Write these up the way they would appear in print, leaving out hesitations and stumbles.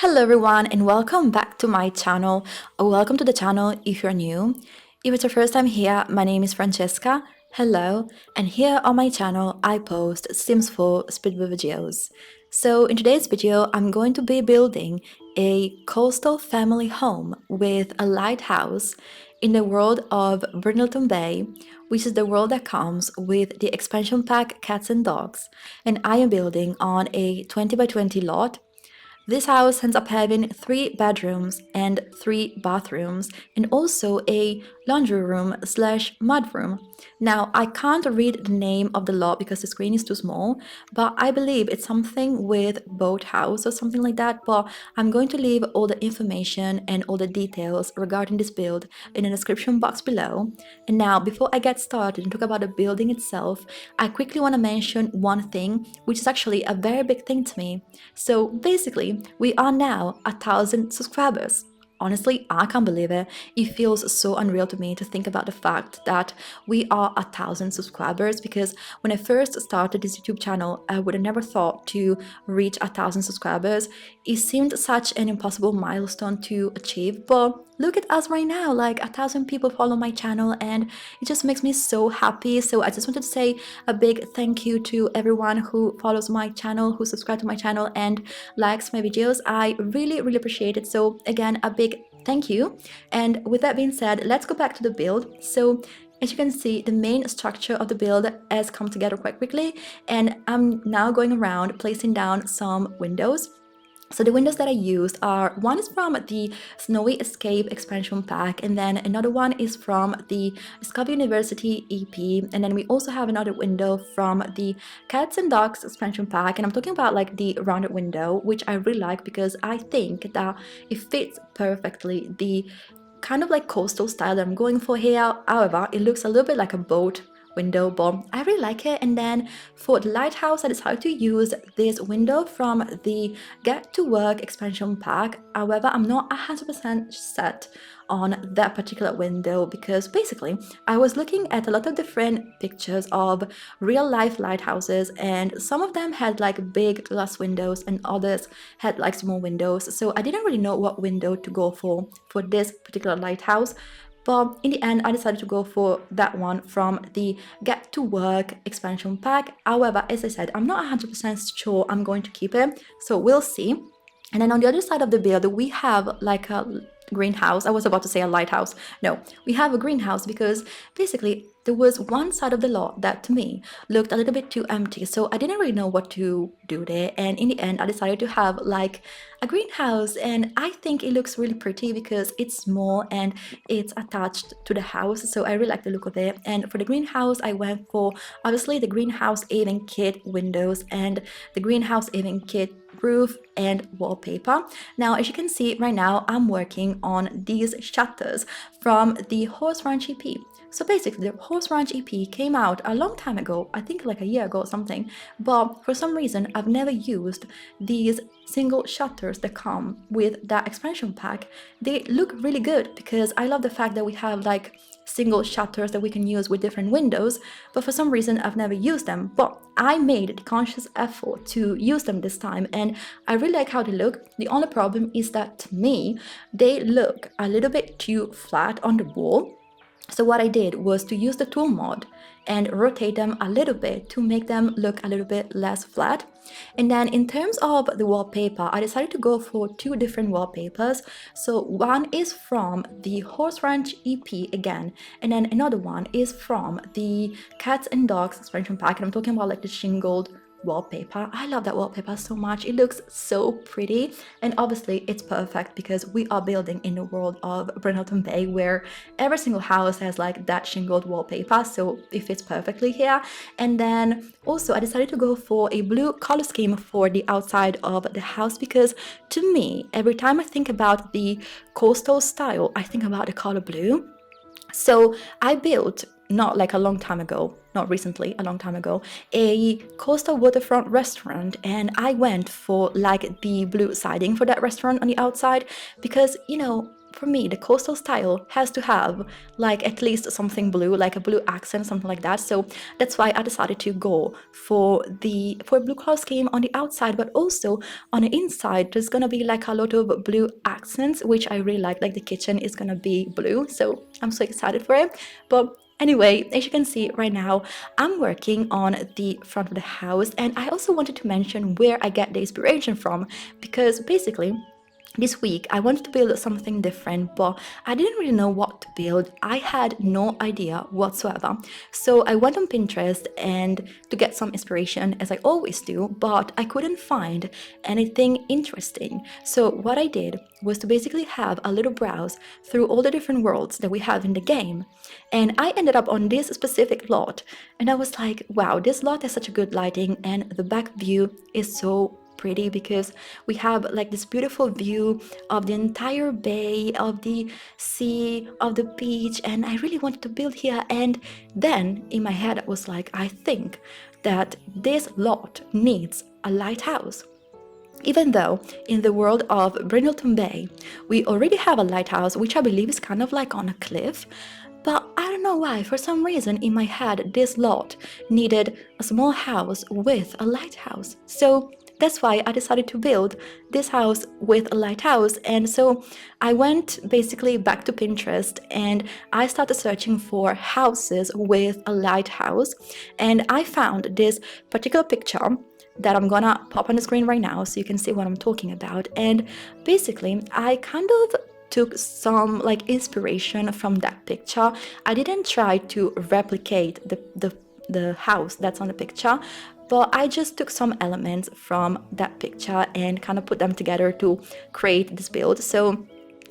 Hello everyone and welcome back to my channel, or welcome to the channel if you're new. If it's your first time here, my name is Francesca. Hello, and here on my channel I post Sims 4 speedbuild videos. So in today's video I'm going to be building a coastal family home with a lighthouse in the world of Bedlington Bay, which is the world that comes with the expansion pack Cats and Dogs, and I am building on a 20 by 20 lot. This house ends up having 3 bedrooms and 3 bathrooms, and also a laundry room slash mudroom. Now, I can't read the name of the lot because the screen is too small, but I believe it's something with boathouse or something like that. But I'm going to leave all the information and all the details regarding this build in the description box below. And now, before I get started and talk about the building itself, I quickly want to mention one thing, which is actually a very big thing to me. So basically, we are now 1,000 subscribers. Honestly, I can't believe it. It feels so unreal to me to think about the fact that we are 1,000 subscribers, because when I first started this YouTube channel, I would have never thought to reach 1,000 subscribers. It seemed such an impossible milestone to achieve, but look at us right now, like 1,000 people follow my channel, and it just makes me so happy. So I just wanted to say a big thank you to everyone who follows my channel, who subscribes to my channel and likes my videos. I really appreciate it. So again, a big thank you. And with that being said, let's go back to the build. So as you can see, the main structure of the build has come together quite quickly, and I'm now going around placing down some windows. So the windows that I used are, one is from the Snowy Escape expansion pack, and then another one is from the Discover University EP, and then we also have another window from the Cats and Dogs expansion pack, and I'm talking about like the rounded window, which I really like because I think that it fits perfectly the kind of like coastal style that I'm going for here. However, it looks a little bit like a boat window, but I really like it. And then for the lighthouse, I decided to use this window from the Get to Work expansion pack. However, I'm not 100% set on that particular window because basically I was looking at a lot of different pictures of real life lighthouses, and some of them had like big glass windows and others had like small windows, so I didn't really know what window to go for this particular lighthouse. But in the end, I decided to go for that one from the Get to Work expansion pack. However, as I said, I'm not 100% sure I'm going to keep it, so we'll see. And then on the other side of the build, we have like a greenhouse. I was about to say a lighthouse. No, we have a greenhouse because basically there was one side of the lot that to me looked a little bit too empty, so I didn't really know what to do there, and in the end I decided to have like a greenhouse, and I think it looks really pretty because it's small and it's attached to the house, so I really like the look of it. And for the greenhouse, I went for obviously the greenhouse even kit windows and the greenhouse even kit roof and wallpaper. Now, as you can see right now, I'm working on these shutters from the Horse Ranch EP. So basically, the Horse Ranch EP came out a long time ago, I think like a year ago or something, but for some reason I've never used these single shutters that come with that expansion pack. They look really good because I love the fact that we have like single shutters that we can use with different windows, but for some reason I've never used them. But I made the conscious effort to use them this time, and I really like how they look. The only problem is that to me, they look a little bit too flat on the wall. So what I did was to use the tool mod and rotate them a little bit to make them look a little bit less flat. And then in terms of the wallpaper, I decided to go for 2 different wallpapers. So one is from the Horse Ranch EP again, and then another one is from the Cats and Dogs expansion pack, and I'm talking about like the shingled wallpaper. I love that wallpaper so much. It looks so pretty, and obviously it's perfect because we are building in the world of Bedlington Bay where every single house has like that shingled wallpaper, so it fits perfectly here. And then also I decided to go for a blue color scheme for the outside of the house because to me, every time I think about the coastal style, I think about the color blue. So I built, not like a long time ago, not recently, a long time ago, a coastal waterfront restaurant, and I went for like the blue siding for that restaurant on the outside because, you know, for me, the coastal style has to have like at least something blue, like a blue accent, something like that. So that's why I decided to go for a blue color scheme on the outside, but also on the inside there's gonna be like a lot of blue accents, which I really like. Like the kitchen is gonna be blue, so I'm so excited for it. But anyway, as you can see right now, I'm working on the front of the house, and I also wanted to mention where I get the inspiration from, because basically this week I wanted to build something different, but I didn't really know what to build. I had no idea whatsoever. So I went on Pinterest and to get some inspiration, as I always do, but I couldn't find anything interesting. So what I did was to basically have a little browse through all the different worlds that we have in the game. And I ended up on this specific lot, and I was like, wow, this lot has such a good lighting, and the back view is so pretty because we have like this beautiful view of the entire bay, of the sea, of the beach, and I really wanted to build here. And then in my head I was like, I think that this lot needs a lighthouse. Even though in the world of Bedlington Bay we already have a lighthouse, which I believe is kind of like on a cliff, but I don't know why, for some reason in my head this lot needed a small house with a lighthouse. So that's why I decided to build this house with a lighthouse. And so I went basically back to Pinterest and I started searching for houses with a lighthouse, and I found this particular picture that I'm gonna pop on the screen right now so you can see what I'm talking about. And basically I kind of took some like inspiration from that picture. I didn't try to replicate the house that's on the picture, but I just took some elements from that picture and kind of put them together to create this build. So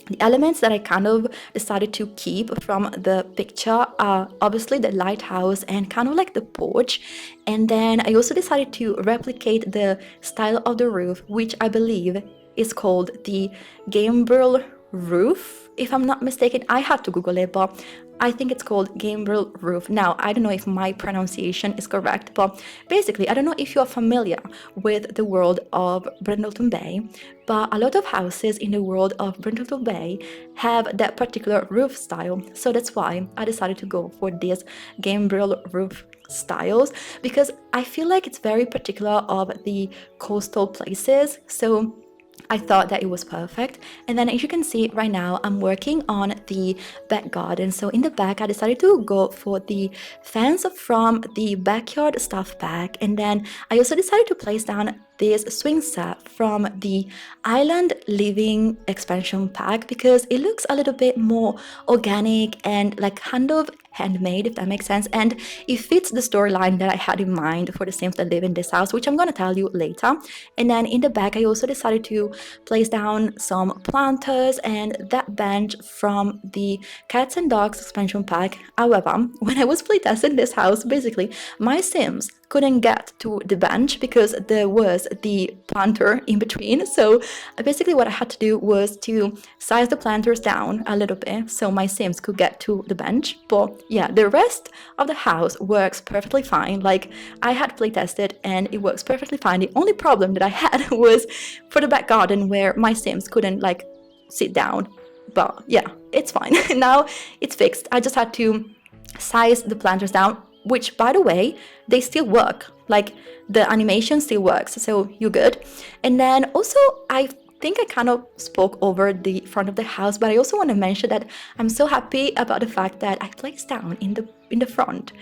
the elements that I kind of decided to keep from the picture are obviously the lighthouse and kind of like the porch. And then I also decided to replicate the style of the roof, which I believe is called the gambrel roof, if I'm not mistaken. I had to Google it, but I think it's called gambrel roof. Now, I don't know if my pronunciation is correct, but basically, I don't know if you're familiar with the world of Bedlington Bay, but a lot of houses in the world of Bedlington Bay have that particular roof style. So that's why I decided to go for this gambrel roof styles, because I feel like it's very particular of the coastal places. So I thought that it was perfect. And then as you can see right now, I'm working on the back garden. So in the back, I decided to go for the fence from the backyard stuff pack. And then I also decided to place down this swing set from the island living expansion pack because it looks a little bit more organic and like kind of handmade, if that makes sense, and it fits the storyline that I had in mind for the Sims that live in this house, which I'm gonna tell you later. And then in the back I also decided to place down some planters and that bench from the cats and dogs expansion pack. However, when I was playtesting this house, basically my Sims couldn't get to the bench because there was the planter in between. So basically what I had to do was to size the planters down a little bit so my Sims could get to the bench. But yeah, the rest of the house works perfectly fine. Like I had playtested and it works perfectly fine. The only problem that I had was for the back garden where my Sims couldn't like sit down. But yeah, it's fine. Now it's fixed. I just had to size the planters down, which by the way, they still work. Like the animation still works, so you're good. And then also I think I kind of spoke over the front of the house, but I also want to mention that I'm so happy about the fact that I placed down in the front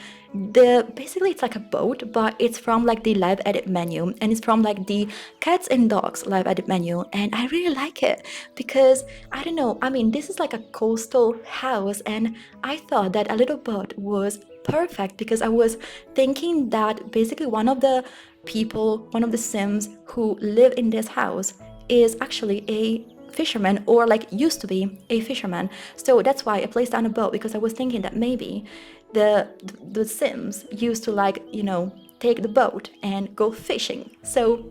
basically it's like a boat, but it's from like the live edit menu, and it's from like the cats and dogs live edit menu, and I really like it because I don't know, I mean this is like a coastal house, and I thought that a little boat was perfect because I was thinking that basically one of the Sims who live in this house is actually a fisherman, or like used to be a fisherman. So that's why I placed down a boat, because I was thinking that maybe the Sims used to like, you know, take the boat and go fishing. So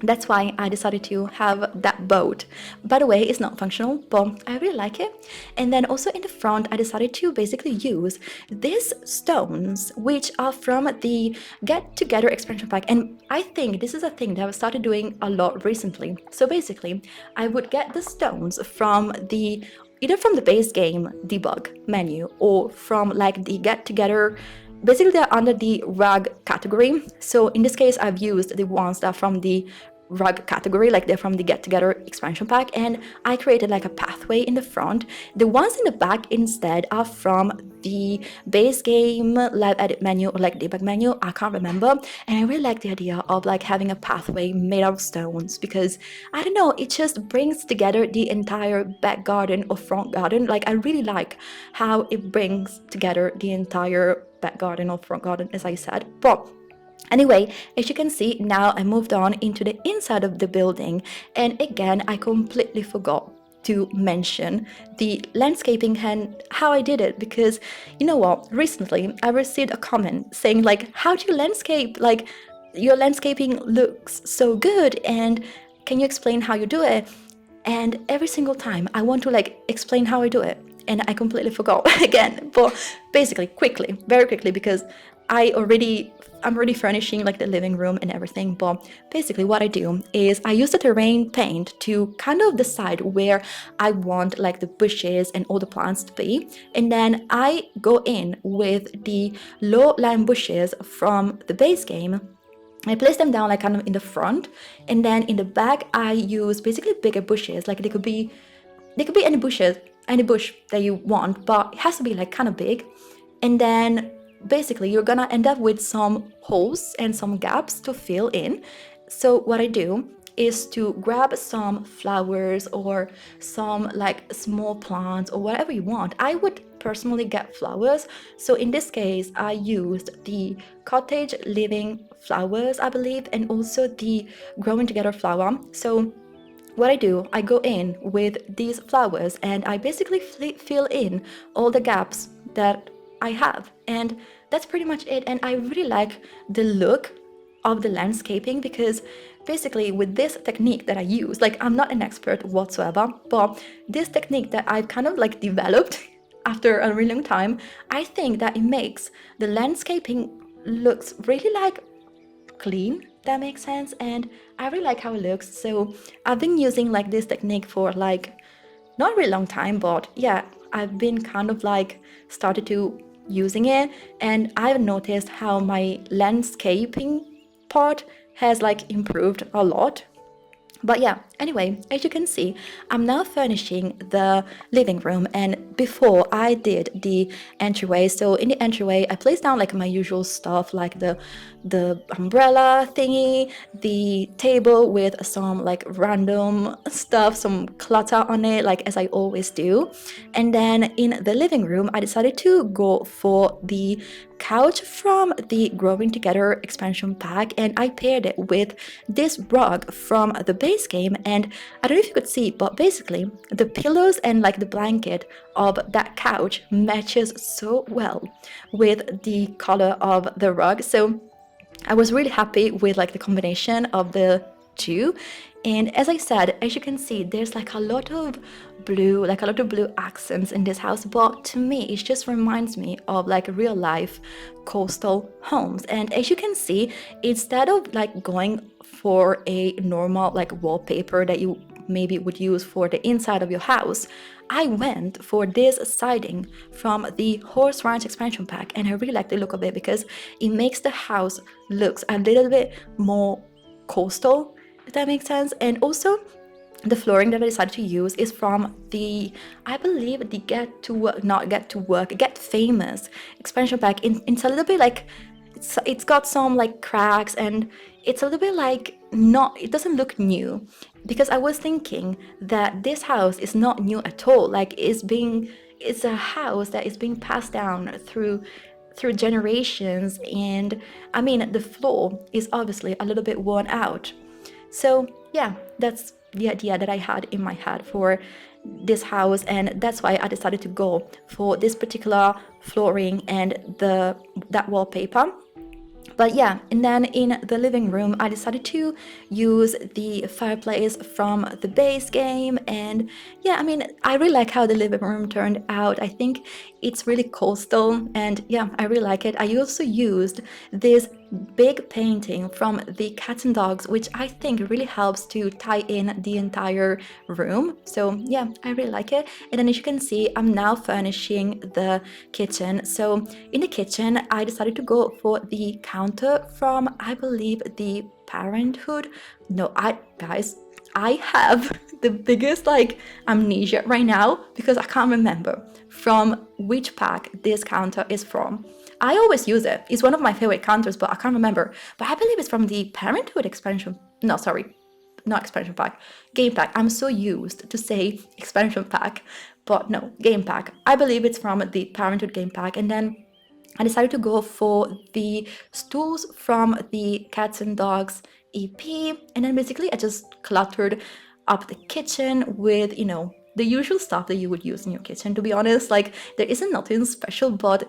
that's why I decided to have that boat. By the way, it's not functional, but I really like it. And then also in the front, I decided to basically use these stones, which are from the Get Together expansion pack. And I think this is a thing that I've started doing a lot recently. So basically, I would get the stones from the either from the base game debug menu or from like the get together. Basically, they're under the rug category. So in this case, I've used the ones that are from the rug category, like they're from the get together expansion pack, and I created like a pathway in the front. The ones in the back instead are from the base game live edit menu or like debug menu, I can't remember. And I really like the idea of like having a pathway made out of stones, because I don't know, it just brings together the entire back garden or front garden. Like I really like how it brings together the entire back garden or front garden, as I said. But anyway, as you can see, now I moved on into the inside of the building, and again I completely forgot to mention the landscaping and how I did it, because you know what, recently I received a comment saying like, how do you landscape, like your landscaping looks so good and can you explain how you do it? And every single time I want to like explain how I do it, and I completely forgot again. But basically, quickly, very quickly, because I'm already furnishing like the living room and everything. But basically what I do is I use the terrain paint to kind of decide where I want like the bushes and all the plants to be. And then I go in with the low lying bushes from the base game. I place them down like kind of in the front, and then in the back I use basically bigger bushes. Like they could be any bushes, any bush that you want, but it has to be like kind of big. And then basically you're gonna end up with some holes and some gaps to fill in. So what I do is to grab some flowers or some like small plants or whatever you want. I would personally get flowers. So in this case, I used the cottage living flowers, I believe, and also the growing together flower. So what I do, I go in with these flowers and I basically fill in all the gaps that I have, and that's pretty much it. And I really like the look of the landscaping, because basically with this technique that I use, like I'm not an expert whatsoever, but this technique that I've kind of like developed after a really long time, I think that it makes the landscaping looks really like clean, that makes sense, and I really like how it looks. So I've been using like this technique for like not a really long time, but yeah, I've been kind of like started to using it, and I've noticed how my landscaping part has like improved a lot. But yeah, anyway, as you can see, I'm now furnishing the living room, and before I did the entryway. So in the entryway, I placed down like my usual stuff, like the umbrella thingy, the table with some like random stuff, some clutter on it, like as I always do. And then in the living room, I decided to go for the couch from the Growing Together expansion pack, and I paired it with this rug from the base game. And I don't know if you could see, but basically the pillows and like the blanket of that couch matches so well with the color of the rug. So I was really happy with like the combination of the two. And as I said, as you can see, there's like a lot of blue, like a lot of blue accents in this house, but to me it just reminds me of like real life coastal homes. And as you can see, instead of like going for a normal like wallpaper that you maybe would use for the inside of your house, I went for this siding from the Horse Ranch expansion pack, and I really like the look of it because it makes the house looks a little bit more coastal, if that makes sense. And also the flooring that I decided to use is from the, I believe, the Get Famous expansion pack. It's a little bit like, it's got some like cracks, and it's a little bit like not, it doesn't look new, because I was thinking that this house is not new at all. Like it's a house that is being passed down through generations, and I mean the floor is obviously a little bit worn out. So yeah, that's the idea that I had in my head for this house, and that's why I decided to go for this particular flooring and that wallpaper. But yeah, and then in the living room, I decided to use the fireplace from the base game. And yeah, I mean, I really like how the living room turned out. I think it's really coastal, and yeah, I really like it. I also used this big painting from the cats and dogs, which I think really helps to tie in the entire room. So yeah, I really like it. And then as you can see, I'm now furnishing the kitchen. So in the kitchen, I decided to go for the counter from, I believe, the Parenthood. No, guys, I have the biggest like amnesia right now because I can't remember from which pack this counter is from. I always use it. It's one of my favorite counters, but I can't remember. But I believe it's from the Parenthood expansion. No, sorry, not expansion pack. Game pack. I'm so used to say expansion pack, but no, game pack. I believe it's from the Parenthood game pack. And then I decided to go for the stools from the Cats and Dogs EP. And then basically I just cluttered up the kitchen with, you know, the usual stuff that you would use in your kitchen. To be honest, like there isn't nothing special, but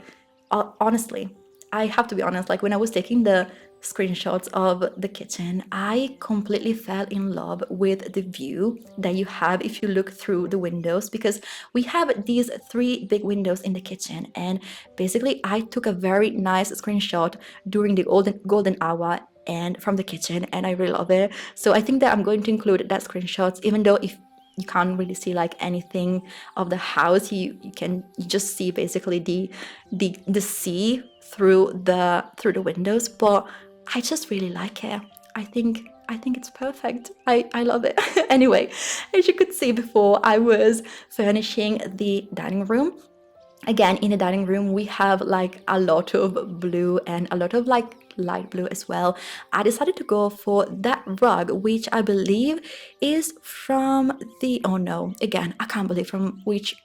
honestly, I have to be honest, like when I was taking the screenshots of the kitchen, I completely fell in love with the view that you have if you look through the windows, because we have these 3 big windows in the kitchen, and basically I took a very nice screenshot during the golden hour and from the kitchen, and I really love it. So I think that I'm going to include that screenshots, even though if you can't really see like anything of the house, you just see basically the sea through the windows, but I just really like it. I think it's perfect. I love it. Anyway, as you could see before, I was furnishing the dining room. Again, in the dining room, we have like a lot of blue and a lot of like light blue as well. I decided to go for that rug, which I believe is from the, oh no, again, I can't believe from which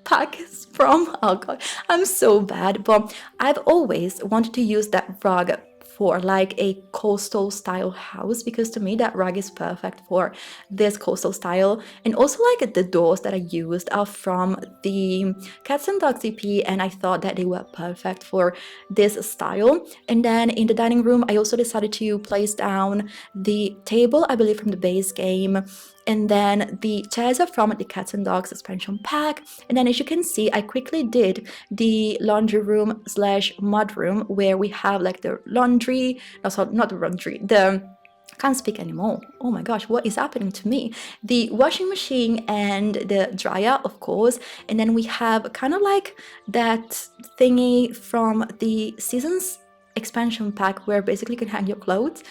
pack is from. Oh god, I'm so bad, but I've always wanted to use that rug for like a coastal style house, because to me that rug is perfect for this coastal style. And also like the doors that I used are from the Cats and Dogs EP, and I thought that they were perfect for this style. And then in the dining room, I also decided to place down the table, I believe from the base game, and then the chairs are from the Cats and Dogs expansion pack. And then as you can see, I quickly did the laundry room slash mud room, where we have like the laundry, no, sorry, not the laundry, the, can't speak anymore. Oh my gosh, what is happening to me? The washing machine and the dryer, of course. And then we have kind of like that thingy from the Seasons expansion pack where basically you can hang your clothes.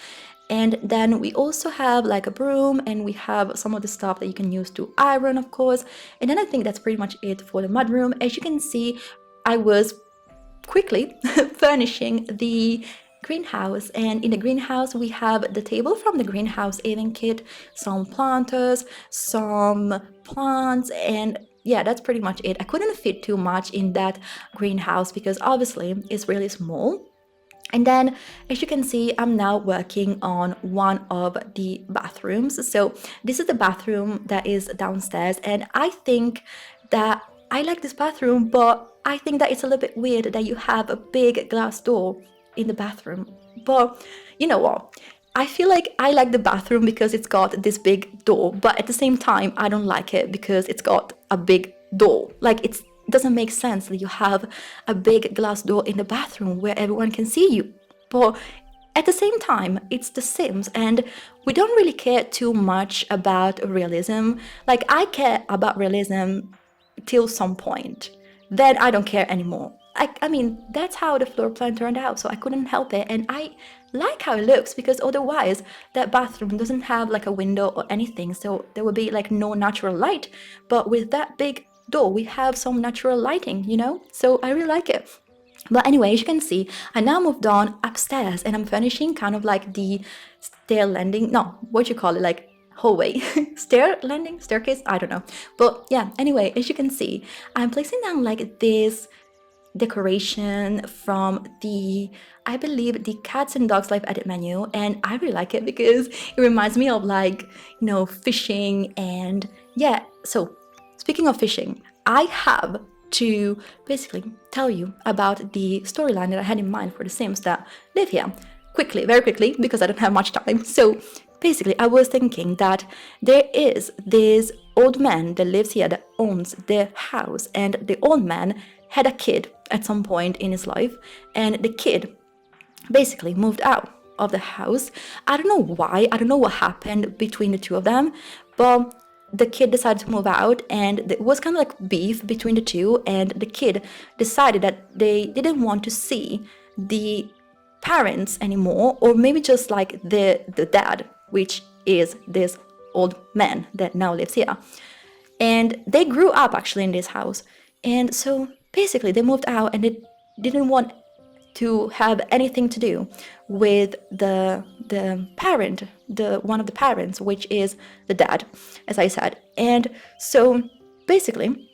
And then we also have like a broom, and we have some of the stuff that you can use to iron, of course. And then I think that's pretty much it for the mudroom. As you can see, I was quickly furnishing the greenhouse, and in the greenhouse we have the table from the greenhouse aiding kit, some planters, some plants, and yeah, that's pretty much it. I couldn't fit too much in that greenhouse because obviously it's really small. And then, as you can see, I'm now working on one of the bathrooms. So this is the bathroom that is downstairs, and I think that I like this bathroom, but I think that it's a little bit weird that you have a big glass door in the bathroom. But you know what? I feel like I like the bathroom because it's got this big door, but at the same time, I don't like it because it's got a big door. Like it doesn't make sense that you have a big glass door in the bathroom where everyone can see you. But at the same time, it's The Sims, and we don't really care too much about realism. Like I care about realism till some point. Then I don't care anymore. I mean, that's how the floor plan turned out, so I couldn't help it. And I like how it looks because otherwise that bathroom doesn't have like a window or anything, so there would be like no natural light. But with that big door, we have some natural lighting, you know? So I really like it. But anyway, as you can see, I now moved on upstairs and I'm finishing kind of like the stair landing, no, what you call it, like hallway, staircase, I don't know. But yeah, anyway, as you can see, I'm placing down like this decoration from the, I believe, the Cats and Dogs Life Edit menu, and I really like it because it reminds me of like, you know, fishing. And yeah, so speaking of fishing, I have to basically tell you about the storyline that I had in mind for the Sims that live here. Quickly, very quickly, because I don't have much time. So basically, I was thinking that there is this old man that lives here that owns the house, and the old man had a kid at some point in his life, and the kid basically moved out of the house. I don't know why, I don't know what happened between the two of them, but the kid decided to move out, and there was kind of like beef between the two, and the kid decided that they didn't want to see the parents anymore, or maybe just like the dad, which is this old man that now lives here. And they grew up actually in this house, and so basically they moved out, and they didn't want to have anything to do with the parent, the one of the parents, which is the dad, as I said. And so basically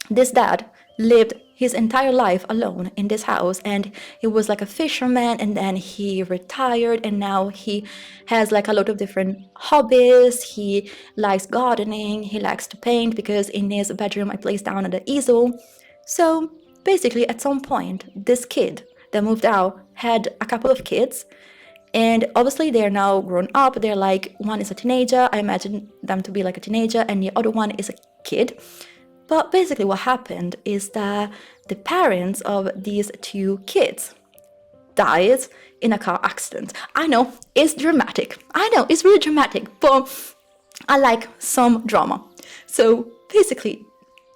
this dad lived his entire life alone in this house, and he was like a fisherman, and then he retired, and now he has like a lot of different hobbies. He likes gardening, he likes to paint, because in his bedroom I placed down the easel. So basically at some point this kid that moved out had a couple of kids, and obviously they're now grown up. They're like, one is a teenager, I imagine them to be like a teenager, and the other one is a kid. But basically what happened is that the parents of these two kids died in a car accident. I know, it's dramatic. I know, it's really dramatic, but I like some drama. So basically,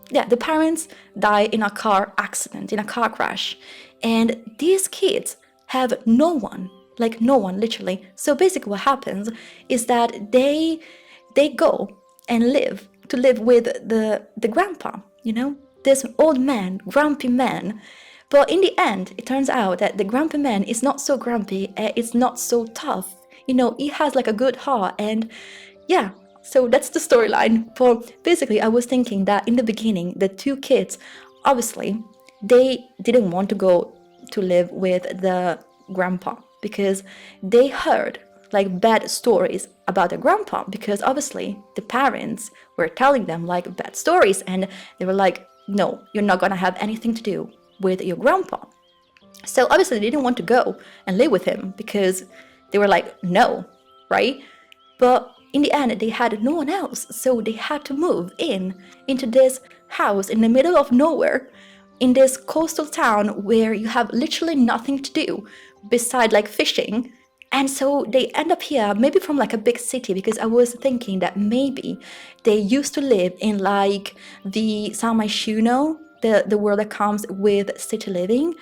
yeah, the parents die in a car accident, in a car crash. And these kids have no one, like no one, literally. So basically what happens is that they go and live with the grandpa, you know, this old man, grumpy man. But in the end, it turns out that the grumpy man is not so grumpy, it's not so tough. You know, he has like a good heart, and yeah, so that's the storyline. But basically, I was thinking that in the beginning, the two kids, obviously, they didn't want to go to live with the grandpa because they heard like bad stories about the grandpa, because obviously the parents were telling them like bad stories, and they were like, no, you're not gonna have anything to do with your grandpa. So obviously they didn't want to go and live with him because they were like, no, right? But in the end they had no one else, so they had to move into this house in the middle of nowhere, in this coastal town where you have literally nothing to do beside like fishing. And so they end up here, maybe from like a big city, because I was thinking that maybe they used to live in like the Samaishuno, the word that comes with city living.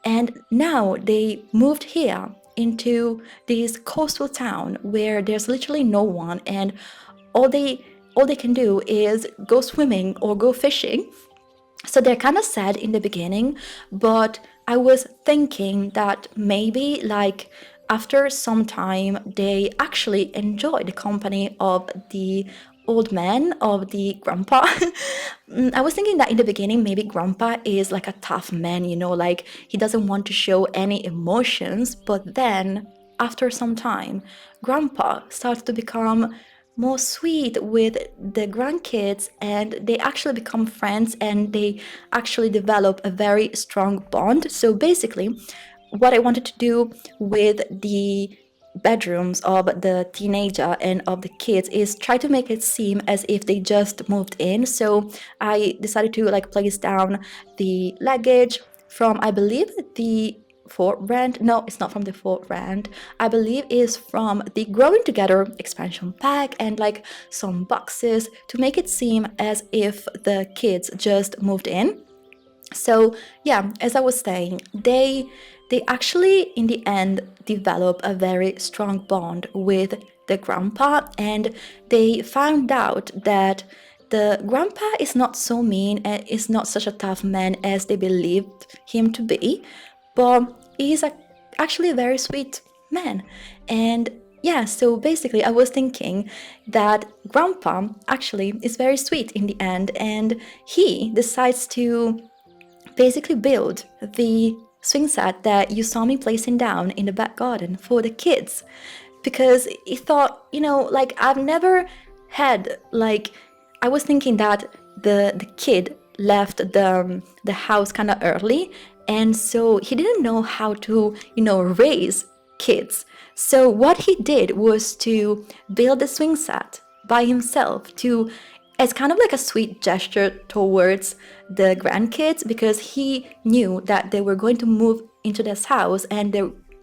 And now they moved here into this coastal town where there's literally no one, and all they can do is go swimming or go fishing. So they're kind of sad in the beginning, but I was thinking that maybe like after some time they actually enjoy the company of the old man, of the grandpa. I was thinking that in the beginning maybe grandpa is like a tough man, you know, like he doesn't want to show any emotions, but then after some time grandpa starts to become more sweet with the grandkids, and they actually become friends, and they actually develop a very strong bond. So basically what I wanted to do with the bedrooms of the teenager and of the kids is try to make it seem as if they just moved in. So I decided to like place down the luggage from, I believe, the Fort brand. No, it's not from the Fort brand. I believe is from the Growing Together expansion pack, and like some boxes to make it seem as if the kids just moved in. So yeah, as I was saying, they actually in the end develop a very strong bond with the grandpa, and they found out that the grandpa is not so mean and is not such a tough man as they believed him to be, but he's actually a very sweet man. And yeah, so basically I was thinking that grandpa actually is very sweet in the end, and he decides to basically build the swing set that you saw me placing down in the back garden for the kids, because he thought, you know, like I've never had like, I was thinking that the kid left the house kind of early, and so he didn't know how to, you know, raise kids. So what he did was to build the swing set by himself, to as kind of like a sweet gesture towards the grandkids, because he knew that they were going to move into this house and they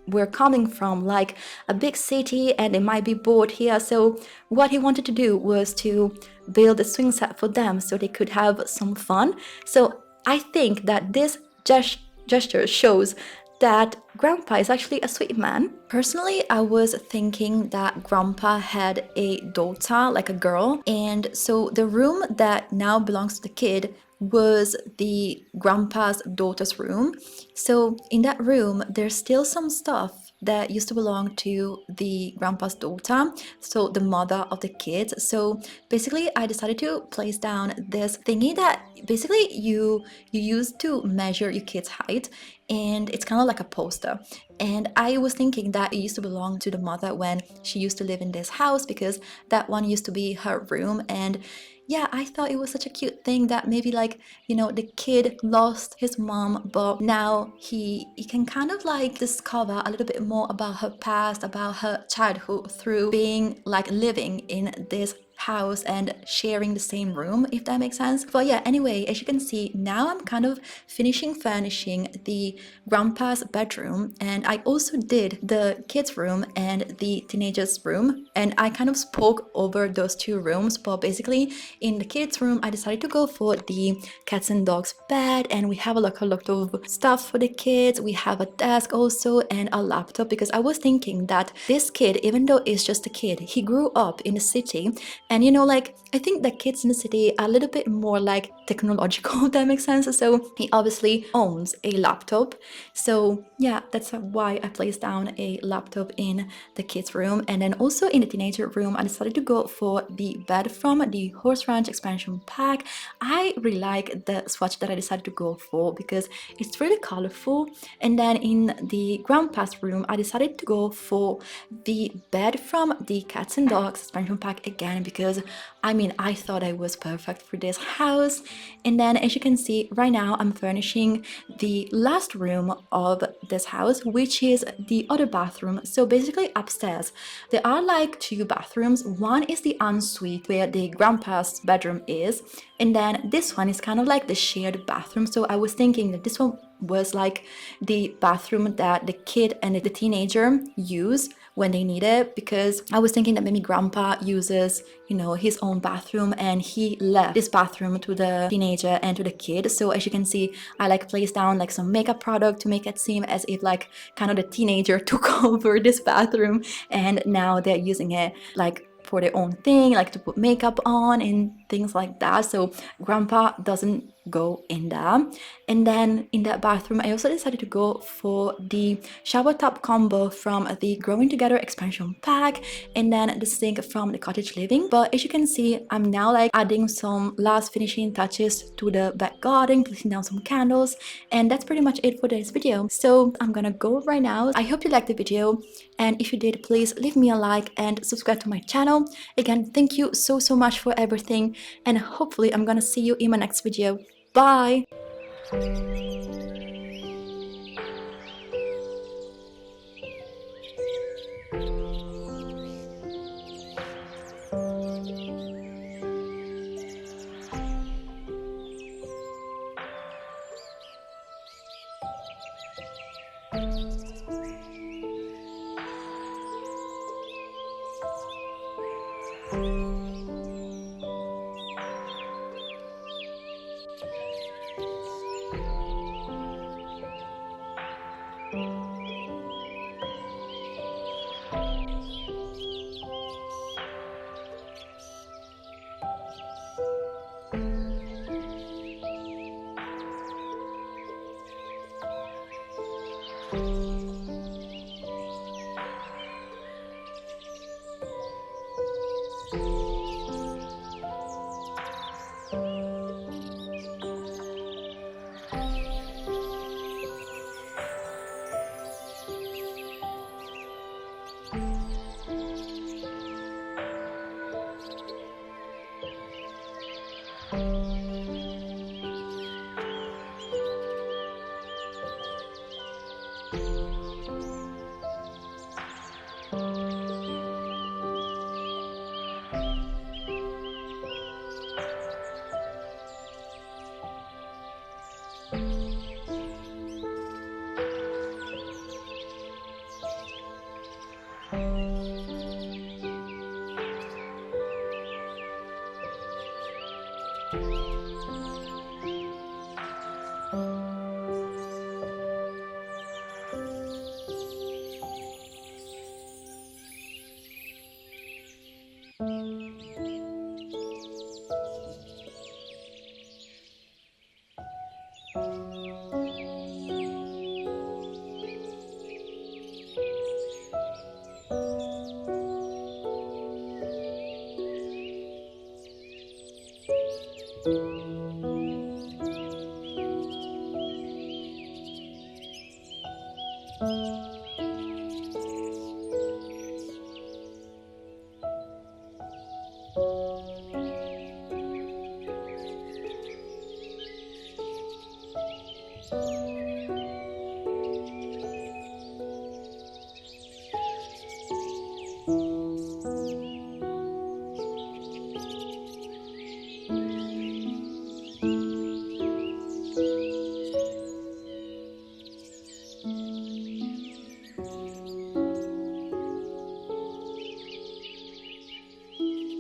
were coming from like a big city and they might be bored here. So what he wanted to do was to build a swing set for them so they could have some fun. So I think that this gesture shows that Grandpa is actually a sweet man. Personally, I was thinking that Grandpa had a daughter, like a girl, and so the room that now belongs to the kid was the Grandpa's daughter's room. So in that room, there's still some stuff that used to belong to the Grandpa's daughter, so the mother of the kids. So basically I decided to place down this thingy that basically you use to measure your kid's height, and it's kind of like a poster. And I was thinking that it used to belong to the mother when she used to live in this house, because that one used to be her room. And yeah, I thought it was such a cute thing that maybe like, you know, the kid lost his mom, but now he can kind of like discover a little bit more about her past, about her childhood, through being like living in this house and sharing the same room, if that makes sense. But yeah, anyway, as you can see, now I'm kind of finishing furnishing the Grandpa's bedroom, and I also did the kids' room and the teenagers' room, and I kind of spoke over those two rooms. But basically in the kids' room, I decided to go for the cats and dogs bed, and we have a lot of stuff for the kids. We have a desk also and a laptop, because I was thinking that this kid, even though it's just a kid, he grew up in the city. And you know, like, I think that kids in the city are a little bit more like technological, if that makes sense. So he obviously owns a laptop. So yeah, that's why I placed down a laptop in the kids' room. And then also in the teenager room, I decided to go for the bed from the Horse Ranch expansion pack. I really like the swatch that I decided to go for because it's really colorful. And then in the Grandpa's room, I decided to go for the bed from the cats and dogs expansion pack again, because I mean, I thought I was perfect for this house. And then as you can see right now, I'm furnishing the last room of this house, which is the other bathroom. So basically upstairs there are like two bathrooms. One is the ensuite where the Grandpa's bedroom is, and then this one is kind of like the shared bathroom. So I was thinking that this one was like the bathroom that the kid and the teenager use when they need it, because I was thinking that maybe Grandpa uses, you know, his own bathroom and he left this bathroom to the teenager and to the kid. So as you can see, I like placed down like some makeup product to make it seem as if like kind of the teenager took over this bathroom and now they're using it like for their own thing, like to put makeup on and things like that. So Grandpa doesn't go in there. And then in that bathroom, I also decided to go for the shower tub combo from the Growing Together expansion pack, and then the sink from the Cottage Living. But as you can see, I'm now like adding some last finishing touches to the back garden, placing down some candles, and that's pretty much it for this video. So I'm gonna go right now. I hope you liked the video, and if you did, please leave me a like and subscribe to my channel. Again, thank you so much for everything, and hopefully I'm gonna see you in my next video. Bye!